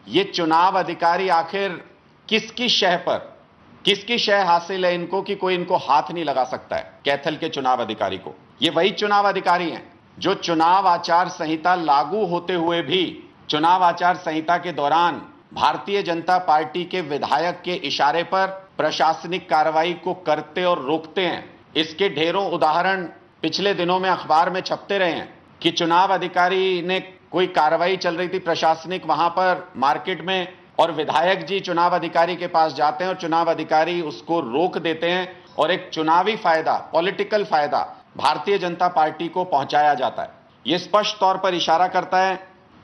ये चुनाव अधिकारी आखिर किसकी शह पर, किसकी शह हासिल है इनको कि कोई इनको हाथ नहीं लगा सकता है कैथल के चुनाव अधिकारी को। ये वही चुनाव अधिकारी हैं जो चुनाव आचार संहिता लागू होते हुए भी चुनाव आचार संहिता के दौरान भारतीय जनता पार्टी के विधायक के इशारे पर प्रशासनिक कार्रवाई को करते और रोकते हैं। इसके ढेरों उदाहरण पिछले दिनों में अखबार में छपते रहे हैं कि चुनाव अधिकारी ने कोई कार्रवाई चल रही थी प्रशासनिक वहां पर मार्केट में, और विधायक जी चुनाव अधिकारी के पास जाते हैं और चुनाव अधिकारी उसको रोक देते हैं और एक चुनावी फायदा, पॉलिटिकल फायदा भारतीय जनता पार्टी को पहुंचाया जाता है। यह स्पष्ट तौर पर इशारा करता है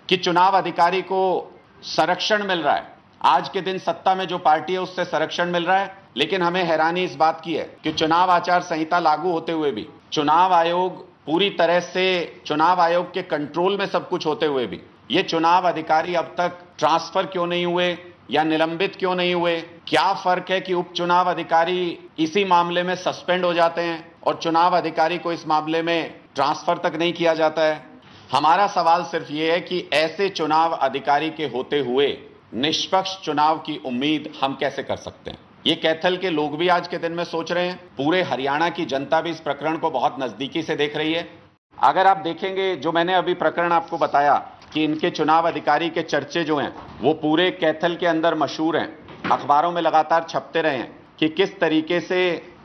कि चुनाव अधिकारी को संरक्षण मिल रहा है। आज के दिन सत्ता में जो पार्टी है उससे संरक्षण मिल रहा है, लेकिन हमें हैरानी इस बात की है कि चुनाव आचार संहिता लागू होते हुए भी, चुनाव आयोग पूरी तरह से चुनाव आयोग के कंट्रोल में सब कुछ होते हुए भी ये चुनाव अधिकारी अब तक ट्रांसफर क्यों नहीं हुए या निलंबित क्यों नहीं हुए? क्या फर्क है कि उपचुनाव अधिकारी इसी मामले में सस्पेंड हो जाते हैं और चुनाव अधिकारी को इस मामले में ट्रांसफर तक नहीं किया जाता है? हमारा सवाल सिर्फ ये है कि ऐसे चुनाव अधिकारी के होते हुए निष्पक्ष चुनाव की उम्मीद हम कैसे कर सकते हैं? ये कैथल के लोग भी आज के दिन में सोच रहे हैं, पूरे हरियाणा की जनता भी इस प्रकरण को बहुत नजदीकी से देख रही है। अगर आप देखेंगे जो मैंने अभी प्रकरण आपको बताया कि इनके चुनाव अधिकारी के चर्चे जो हैं वो पूरे कैथल के अंदर मशहूर हैं, अखबारों में लगातार छपते रहे हैं कि किस तरीके से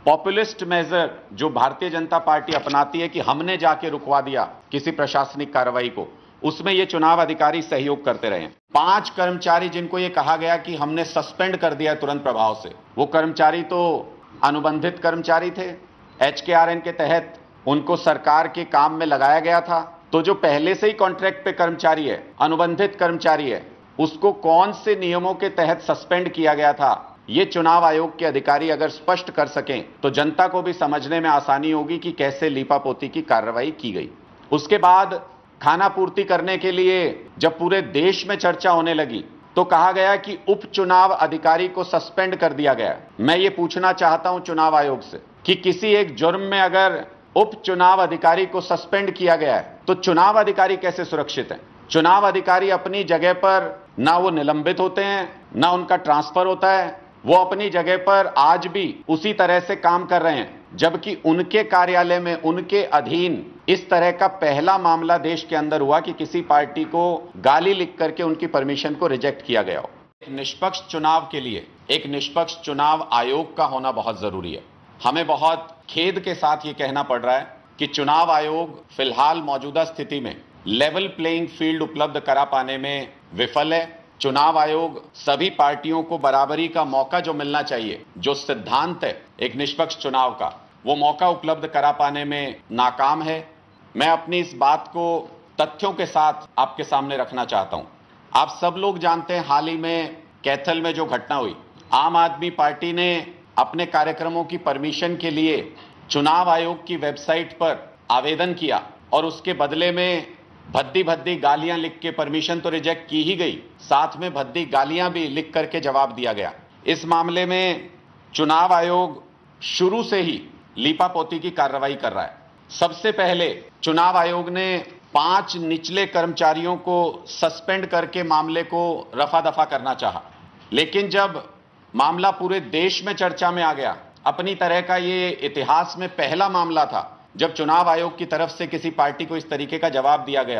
पॉपुलिस्ट मेजर जो भारतीय जनता पार्टी अपनाती है कि हमने जाके रुकवा दिया किसी प्रशासनिक कार्रवाई को, उसमें ये चुनाव अधिकारी सहयोग करते रहे हैं। 5 कर्मचारी जिनको ये कहा गया कि हमने सस्पेंड कर दिया तुरंत प्रभाव से, वो कर्मचारी तो अनुबंधित कर्मचारी थे। HKRN के तहत उनको सरकार के काम में लगाया गया था। तो जो पहले से ही कॉन्ट्रैक्ट पे कर्मचारी है, अनुबंधित कर्मचारी है, उसको कौन से नियमों के तहत सस्पेंड किया गया था, ये चुनाव आयोग के अधिकारी अगर स्पष्ट कर सकें तो जनता को भी समझने में आसानी होगी कि कैसे लीपापोती की कार्रवाई की गई। उसके बाद खाना पूर्ति करने के लिए जब पूरे देश में चर्चा होने लगी तो कहा गया कि उपचुनाव अधिकारी को सस्पेंड कर दिया गया। मैं ये पूछना चाहता हूं चुनाव आयोग से कि किसी एक जुर्म में अगर उपचुनाव अधिकारी को सस्पेंड किया गया है तो चुनाव अधिकारी कैसे सुरक्षित हैं? चुनाव अधिकारी अपनी जगह पर ना वो निलंबित होते हैं, ना उनका ट्रांसफर होता है, वो अपनी जगह पर आज भी उसी तरह से काम कर रहे हैं, जबकि उनके कार्यालय में उनके अधीन इस तरह का पहला मामला देश के अंदर हुआ कि किसी पार्टी को गाली लिख करके उनकी परमिशन को रिजेक्ट किया गया हो। एक निष्पक्ष चुनाव के लिए एक निष्पक्ष चुनाव आयोग का होना बहुत जरूरी है। हमें बहुत खेद के साथ ये कहना पड़ रहा है कि चुनाव आयोग फिलहाल मौजूदा स्थिति में लेवल प्लेइंग फील्ड उपलब्ध करा पाने में विफल है। चुनाव आयोग सभी पार्टियों को बराबरी का मौका जो मिलना चाहिए, जो सिद्धांत है एक निष्पक्ष चुनाव का, वो मौका उपलब्ध करा पाने में नाकाम है। मैं अपनी इस बात को तथ्यों के साथ आपके सामने रखना चाहता हूं। आप सब लोग जानते हैं हाल ही में कैथल में जो घटना हुई, आम आदमी पार्टी ने अपने कार्यक्रमों की परमिशन के लिए चुनाव आयोग की वेबसाइट पर आवेदन किया और उसके बदले में भद्दी भद्दी गालियां लिख के परमिशन तो रिजेक्ट की ही गई, साथ में भद्दी गालियां भी लिख करके जवाब दिया गया। इस मामले में चुनाव आयोग शुरू से ही लीपापोती की कार्रवाई कर रहा है। सबसे पहले चुनाव आयोग ने 5 निचले कर्मचारियों को सस्पेंड करके मामले को रफा दफा करना चाहा, लेकिन जब मामला पूरे देश में चर्चा में आ गया, अपनी तरह का ये इतिहास में पहला मामला था जब चुनाव आयोग की तरफ से किसी पार्टी को इस तरीके का जवाब दिया गया।